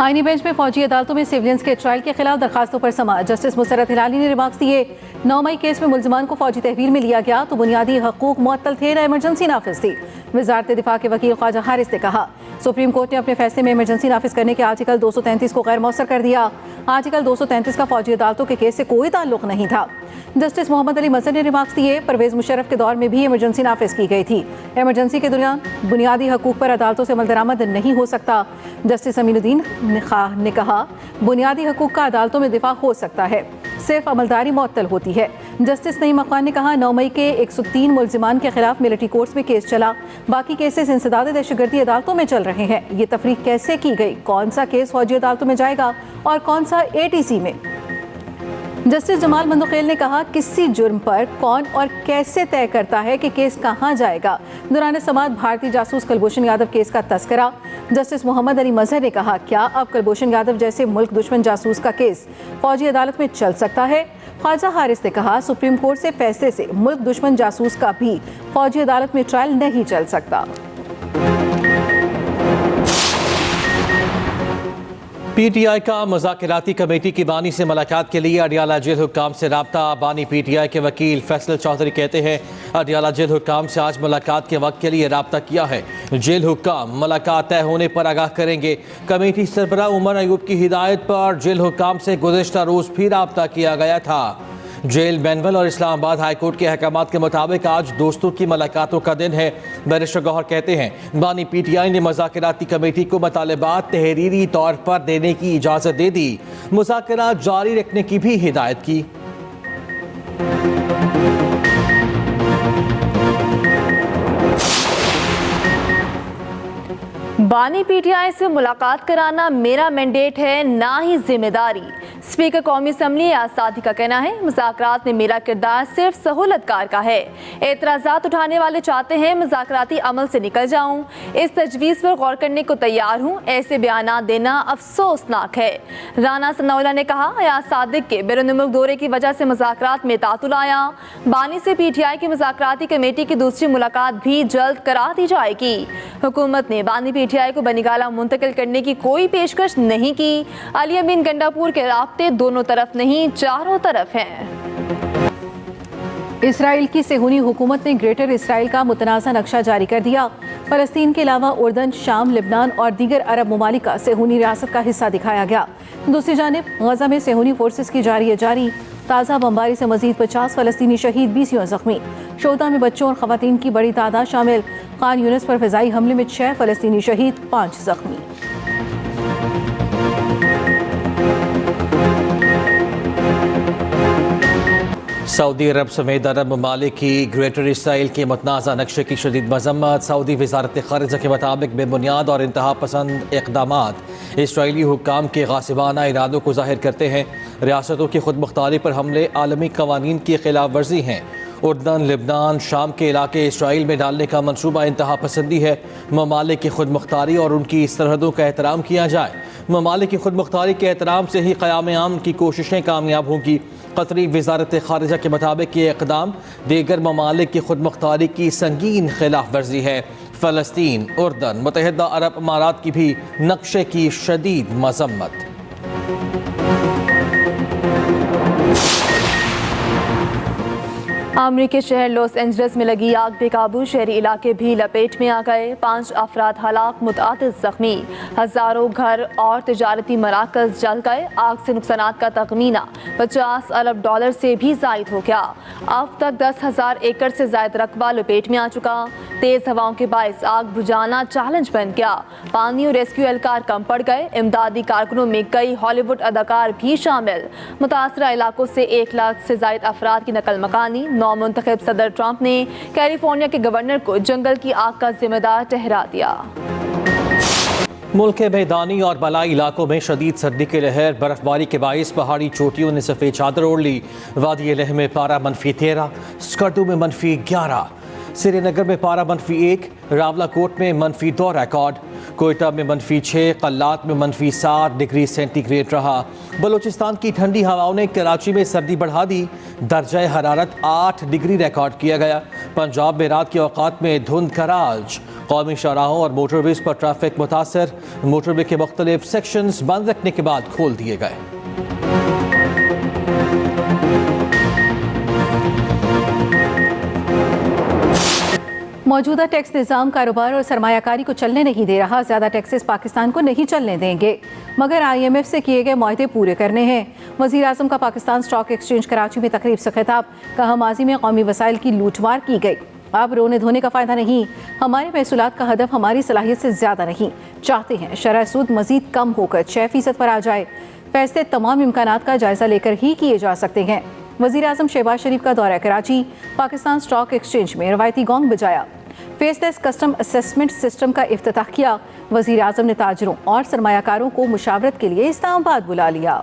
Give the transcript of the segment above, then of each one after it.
आईनी बेंच में फौजी अदालतों में सिविलियंस के ट्रायल के खिलाफ दरखास्तों पर समाअत। जस्टिस मुसर्रत हिलाली ने रिमार्क्स दिए। 9 मई केस में मुलजमान को फौजी तहवील में लिया गया तो बुनियादी हकूक मुअत्तल थे, न इमरजेंसी नाफिज थी। वजारत दिफा के वकील ख्वाजा हारिस ने कहा, सुप्रीम कोर्ट ने अपने फैसले में इमरजेंसी नाफिज करने के आर्टिकल 233 को गैर मौसर कर दिया। आर्टिकल 233 का फौजी अदालतों के केस से कोई ताल्लुक नहीं था। जस्टिस मोहम्मद अली मजहर ने रिमार्क्स दिए, परवेज मुशर्रफ के दौर में भी इमरजेंसी नाफिज की गई थी। इमरजेंसी के दौरान बुनियादी हकूक पर अदालतों से अमल दरामद नहीं हो सकता। जस्टिस अमीनुद्दीन ने कहा, बुनियादी हकूक का अदालतों में दिफा हो सकता है, सिर्फ अमलदारी मुअत्तल होती है। जस्टिस नईम अख्तर ने कहा, 9 मई के 103 मुलजिमान के खिलाफ मिलिट्री कोर्ट्स में केस चला, बाकी केसेस इंसदाद दहशतगर्दी अदालतों में चल रहे हैं। ये तफरीक कैसे की गई, कौन सा केस फौजी अदालतों में जाएगा और कौन सा ATC में? जस्टिस जमाल मंदोखेल ने कहा, किसी जुर्म पर कौन और कैसे तय करता है कि केस कहां जाएगा। दौरान समाअत भारतीय जासूस कुलभूषण यादव केस का तस्करा। जस्टिस मोहम्मद अली मजहर ने कहा, क्या अब कुलभूषण यादव जैसे मुल्क दुश्मन जासूस का केस फौजी अदालत में चल सकता है? ख्वाजा हारिस ने कहा, सुप्रीम कोर्ट से फैसले से मुल्क दुश्मन जासूस का भी फौजी अदालत में ट्रायल नहीं चल सकता। PTI का मुज़ाकराती कमेटी की बानी से मुलाकात के लिए अडियाला जेल हुक्काम से राब्ता। बानी PTI के वकील फैसल चौधरी कहते हैं, अडियाला जेल हुक्काम से आज मुलाकात के वक्त के लिए राब्ता किया है। जेल हुक्काम मुलाकात तय होने पर आगाह करेंगे। कमेटी सरबराह उमर अयूब की हिदायत पर जेल हुक्काम से गुज़िश्ता रोज़ भी राब्ता किया गया था। जेल बैनवल और इस्लामाबाद हाईकोर्ट के अहकामात के मुताबिक आज दोस्तों की मुलाकातों का दिन है। बैरिस्टर गौहर कहते हैं, बानी PTI ने मुज़ाकराती कमेटी को मतलाबात तहरीरी तौर पर देने की इजाज़त दे दी, मुज़ाकरात जारी रखने की भी हिदायत की। बानी PTI से मुलाकात कराना मेरा मैंडेट है, ना ही जिम्मेदारी। स्पीकर कौमी असम्बली आसादी का कहना है, मुज़ाकरात में मेरा किरदार सिर्फ सहूलतकार का है। एतराज़ात उठाने वाले चाहते हैं मुज़ाकराती अमल से निकल जाऊं। इस तजवीज़ पर गौर करने को तैयार हूं। ऐसे बयानात देना अफसोसनाक है। राना सनाउल्लाह ने कहा, अयाज सादिक के बैरून मुल्क दौरे की वजह से मुज़ाकरात में तातुल आया। बानी से PTI की मुज़ाकराती कमेटी की दूसरी मुलाकात भी जल्द करा दी जाएगी। हुकूमत ने बानी PTI को बनीगाला मुंतकिल करने की कोई पेशकश नहीं की। अली अमीन गंडापुर के राब्ते दोनों तरफ नहीं, चारों तरफ हैं। इसराइल की सेहूनी हुकूमत ने ग्रेटर इसराइल का मुतनाज़ा नक्शा जारी कर दिया। फ़लस्तीन के अलावा उर्दन, शाम, लिबनान और दीगर अरब ममालिक का सेहूनी रियासत का हिस्सा दिखाया गया। दूसरी जानिब गज़ा में सेहूनी फोर्सेस की जारी ताज़ा बमबारी से मजीद 50 फ़लस्तीनी शहीद, 20 जख्मी। शोधा में बच्चों और ख़वातीन की बड़ी तादाद शामिल। खान यूनिस पर फ़िज़ाई हमले में 6 फ़लस्तीनी शहीद, 5 जख्मी। सऊदी अरब समेत अरब ममालिक की ग्रेटर इसराइल के मुतनाज़ा नक्शे की शदीद मज़म्मत। सऊदी वज़ारत ख़ारिजा के मुताबिक बेबुनियाद और इंतहा पसंद इक़दामात इसराइली हुक्काम के गासिबाना इरादों को ज़ाहिर करते हैं। रियासतों की खुद मुख्तारी पर हमले आलमी कवानीन की खिलाफ वर्जी हैं। उर्दन, लिबनान, शाम के इलाके इसराइल में डालने का मनसूबा इंतहा पसंदी है। ममालिक की खुद मुख्तारी और उनकी सरहदों का एहतराम किया जाए। ममालिक की खुद मुख्तारी के एहतराम से ही क़याम आम की कोशिशें कामयाब होंगी। कतरी वज़ारत ख़ारिजा के मुताबिक ये इक़दाम दीगर ममालिक की खुद मुख्तारी की संगीन खिलाफ वर्जी है। फ़लस्तीन, उर्दन, मुत्तहिदा अरब अमारात की भी नक्शे की शदीद मज़म्मत। अमरीकी शहर लॉस एंजल्स में लगी आग बेकाबू, शहरी इलाके भी लपेट में आ गए। 5 अफराद हलाक, मुतअद्दिद जख्मी। हज़ारों घर और तिजारती मराकज़ जल गए। आग से नुकसानात का तखमीना $50 अरब से भी ज़ायद हो गया। अब तक 10,000 एकड़ से ज़ायद रकबा लपेट में आ चुका। तेज़ हवाओं के बायस आग बुझाना चैलेंज बन गया। पानी और रेस्क्यू एहलकार कम पड़ गए। इमदादी कारकुनों में कई हॉलीवुड अदाकार भी शामिल। मुतासरा इलाकों से 1 लाख से ज़ायद अफराद की नकल मकानी। नौमुंतखब सदर ट्रंप ने कैलिफोर्निया के गवर्नर को जंगल की आग का जिम्मेदार ठहरा दिया। मुल्क के मैदानी और बलाई इलाकों में शदीद सर्दी के लहर, बर्फबारी के बायस पहाड़ी चोटियों ने सफ़ेद चादर ओढ़ ली। वादी लेह में पारा -13, स्कर्दू में -11, श्रीनगर में पारा -1, रावलाकोट में -2 रिकॉर्ड, कोयटा में -6, कल्लात में -7 डिग्री सेंटीग्रेड रहा। बलूचिस्तान की ठंडी हवाओं ने कराची में सर्दी बढ़ा दी। दर्जा हरारत 8 डिग्री रिकॉर्ड किया गया। पंजाब में रात के औकात में धुंध का राज। कौमी शाहराहों और मोटरवेज पर ट्रैफिक मुतासर, मोटरवे के मुख्तलिफ सेक्शंस बंद रखने के बाद खोल दिए गए। मौजूदा टैक्स निज़ाम कारोबार और सरमायाकारी को चलने नहीं दे रहा। ज़्यादा टैक्सेस पाकिस्तान को नहीं चलने देंगे, मगर IMF से किए गए मुआहदे पूरे करने हैं। वज़ीर आज़म का पाकिस्तान स्टॉक एक्सचेंज कराची में तकरीब से खिताब, कहा माजी में कौमी वसाइल की लूटमार की गई, अब रोने धोने का फ़ायदा नहीं। हमारे महसूलात का हदफ हमारी सलाहियत से ज़्यादा नहीं। चाहते हैं शरह सूद मज़ीद कम होकर 6% पर आ जाए। फैसले तमाम इम्कानात का जायज़ा लेकर ही किए जा सकते हैं। वज़ीर आज़म शहबाज शरीफ का दौरा कराची, पाकिस्तान स्टॉक एक्सचेंज में रवायती गोंग बजाया, फेसलेस कस्टम असेसमेंट सिस्टम का इफ्तिताह किया। वज़ीर आज़म ने ताजरों और सरमायाकारों को मुशावरत के लिए इस्लामाबाद बुला लिया।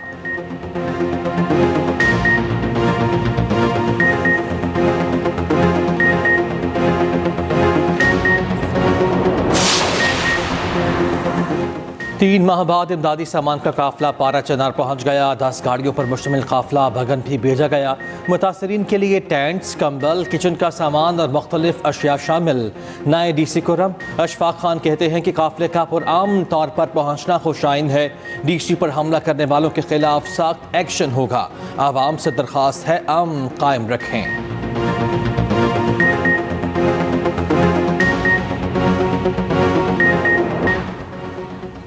तीन माह बाद इमदादी सामान का काफिला पारा चनार पहुँच गया। 10 गाड़ियों पर मुश्तमिल काफिला भगन भी भेजा गया। मुतासरीन के लिए टेंट्स, कंबल, किचन का सामान और मुख्तलिफ अशिया शामिल। नए DC कुर्रम अशफाक खान कहते हैं कि काफिले का पुरअमन तौर पर पहुँचना खुशाइन है। DC पर हमला करने वालों के खिलाफ सख्त एक्शन होगा। आवाम से दरख्वास्त है अमन कायम रखें।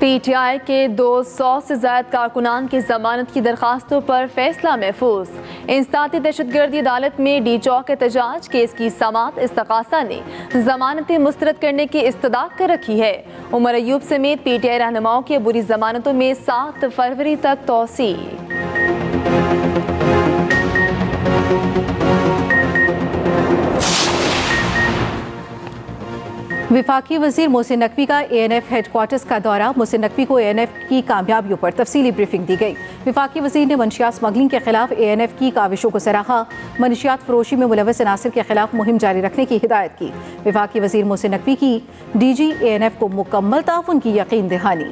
PTI के 200 से ज़ायद कारकुनान की जमानत की दरखास्तों पर फैसला महफूज। इंसदादी दहशतगर्दी अदालत में डी चौक एहतजाज केस की समाअत इस्तग़ासा ने जमानतें मुस्तरद करने की इस्तदा कर रखी है। उमर अयूब समेत PTI रहनुमाओं की अबूरी जमानतों में 7 फरवरी तक तौसी। विफाकी वजीर मोहसिन नकवी का ANF हेडक्वार्टर्स का दौरा। मोहसिन नकवी को ANF की कामयाबियों पर तफसीली ब्रीफिंग दी गई। विफाकी वजीर ने मनशियात स्मगलिंग के खिलाफ ANF की काविशों को सराहा। मनशियात फरोशी में मुलव्वस अनासिर के खिलाफ मुहिम जारी रखने की हिदायत की। विफाकी वजीर मोहसिन नकवी की DG ANF को मुकम्मल ताउन की यकीन दहानी।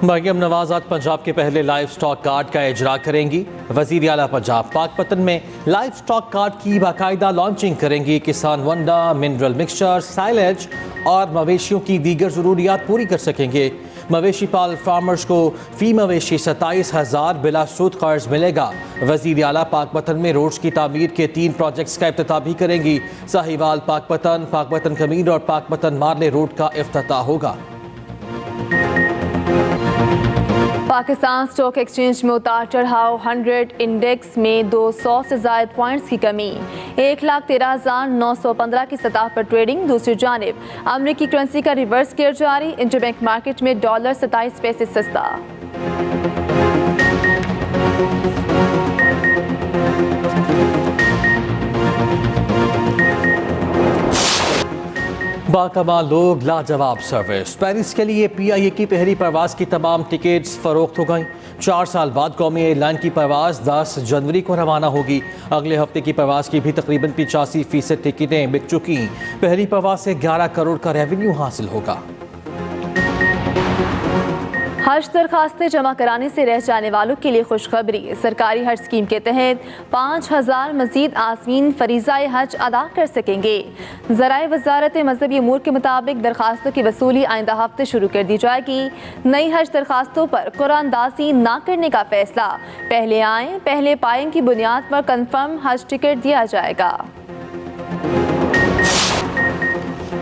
मरियम नवाज आज पंजाब के पहले लाइव स्टॉक कार्ड का इजरा करेंगी। वजीर आला पंजाब पाकपतन में लाइव स्टॉक कार्ड की बाकायदा लॉन्चिंग करेंगी। किसान वंडा, मिनरल मिक्सचर, साइलेज और मवेशियों की दीगर ज़रूरियात पूरी कर सकेंगे। मवेशी पाल फार्मर्स को फी मवेशी 27,000 बिला सूद कर्ज मिलेगा। वजीर आला पाकपतन में रोड्स की तामीर के 3 प्रोजेक्ट्स का इफ्तिताह भी करेंगी। साहिवाल पाकपतन कमीन और पाकपतन मारले रोड का इफ्तिताह होगा। पाकिस्तान स्टॉक एक्सचेंज में उतार चढ़ाव। 100 इंडेक्स में 200 से ज़ायद पॉइंट्स की कमी। 1,13,915 की सतह पर ट्रेडिंग। दूसरी जानिब अमरीकी करेंसी का रिवर्स गियर जारी। इंटरबैंक मार्केट में डॉलर 27 पैसे सस्ता। बाकमाल लोग, लाजवाब सर्विस। पेरिस के लिए PIA की पहली परवाज़ की तमाम टिकट्स फरोख्त हो गईं। 4 साल बाद कौमी एयरलाइन की परवाज़ 10 जनवरी को रवाना होगी। अगले हफ्ते की परवाज़ की भी तकरीबन 85% टिकटें बिक चुकी। पहली परवाज़ से 11 करोड़ का रेवेन्यू हासिल होगा। हज दरखास्तें जमा कराने से रह जाने वालों के लिए खुशखबरी। सरकारी हज स्कीम के तहत 5,000 मजीद आज़मीन फरीज़ाए हज अदा कर सकेंगे। ज़राए वज़ारत मज़हबी अमूर के मुताबिक दरखास्तों की वसूली आइंदा हफ्ते शुरू कर दी जाएगी। नई हज दरखास्तों पर कुरानदाजी ना करने का फैसला पहले आएँ पहले पाएँ की बुनियाद पर कन्फर्म हज टिकट दिया जाएगा।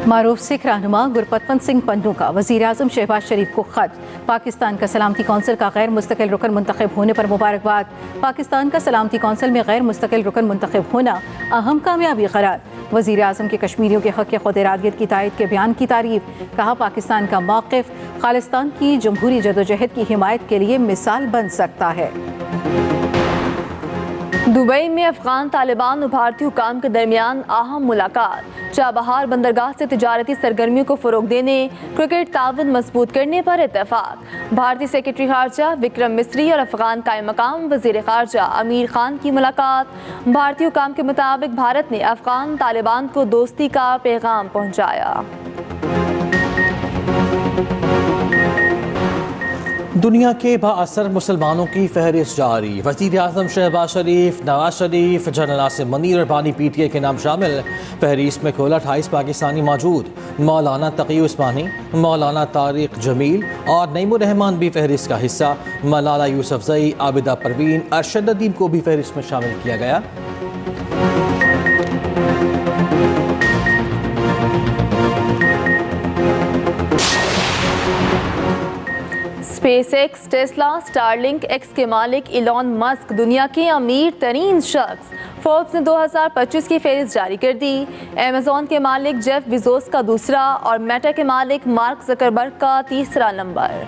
मारूफ सिख रहनुमा गुरपतवंत सिंह पन्नू का वज़ीर आज़म शहबाज शरीफ को ख़त। पाकिस्तान का सलामती कौंसिल का गैर मुस्तकिल रुकन मुंतखब होने पर मुबारकबाद। पाकिस्तान का सलामती कौंसिल में गैर मुस्तकिल रुकन मुंतखब होना अहम कामयाबी करार। वज़ीर आज़म के कश्मीरियों के हक़ खुद इरादियत की तायद के बयान की तारीफ। कहा पाकिस्तान का मौक़िफ़ खालिस्तान की जमहूरी जदोजहद की हिमायत के लिए मिसाल बन सकता है। दुबई में अफगान तालिबान और भारतीय हुकाम के दरमियान अहम मुलाकात। चाबहार बंदरगाह से तिजारती सरगर्मियों को फ़रोग देने, क्रिकेट ताउन मजबूत करने पर इत्तेफाक। भारतीय सेक्रेटरी खारजा विक्रम मिस्री और अफगान कायम मकाम वज़ीर खारजा अमीर खान की मुलाकात। भारतीय हुकाम के मुताबिक भारत ने अफगान तालिबान को दोस्ती का पैगाम पहुँचाया। दुनिया के बाअसर मुसलमानों की फहरिस्त जारी। वज़ीर आज़म शहबाज शरीफ, नवाज शरीफ, जनरल आसिम मनीर और बानी PTI के नाम शामिल। फहरिस्त में कुल 28 पाकिस्तानी मौजूद। मौलाना तकी उस्मानी, मौलाना तारिक जमील और नईमुर रहमान भी फहरिस्त का हिस्सा। मलाला यूसुफजई, आबिदा परवीन, अरशद नदीम को भी फहरिस्त में शामिल किया गया। Space x, Tesla, Starlink x के मालिक इलॉन मस्क दुनिया के अमीर तरीन शख्स। फोर्ब्स ने 2025 की फहरिस्त जारी कर दी। अमेज़ॉन के मालिक जेफ बेज़ोस का दूसरा और मेटा के मालिक मार्क ज़करबर्ग का तीसरा नंबर।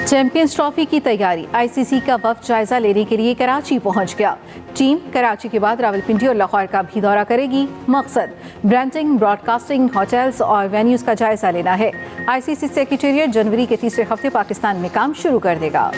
चैंपियंस ट्रॉफी की तैयारी। ICC का वफ्द जायजा लेने के लिए कराची पहुंच गया। टीम कराची के बाद रावलपिंडी और लाहौर का भी दौरा करेगी। मकसद ब्रांडिंग, ब्रॉडकास्टिंग, होटल्स और वेन्यूज का जायजा लेना है। ICC सेक्रेटेरिएट जनवरी के तीसरे हफ्ते पाकिस्तान में काम शुरू कर देगा।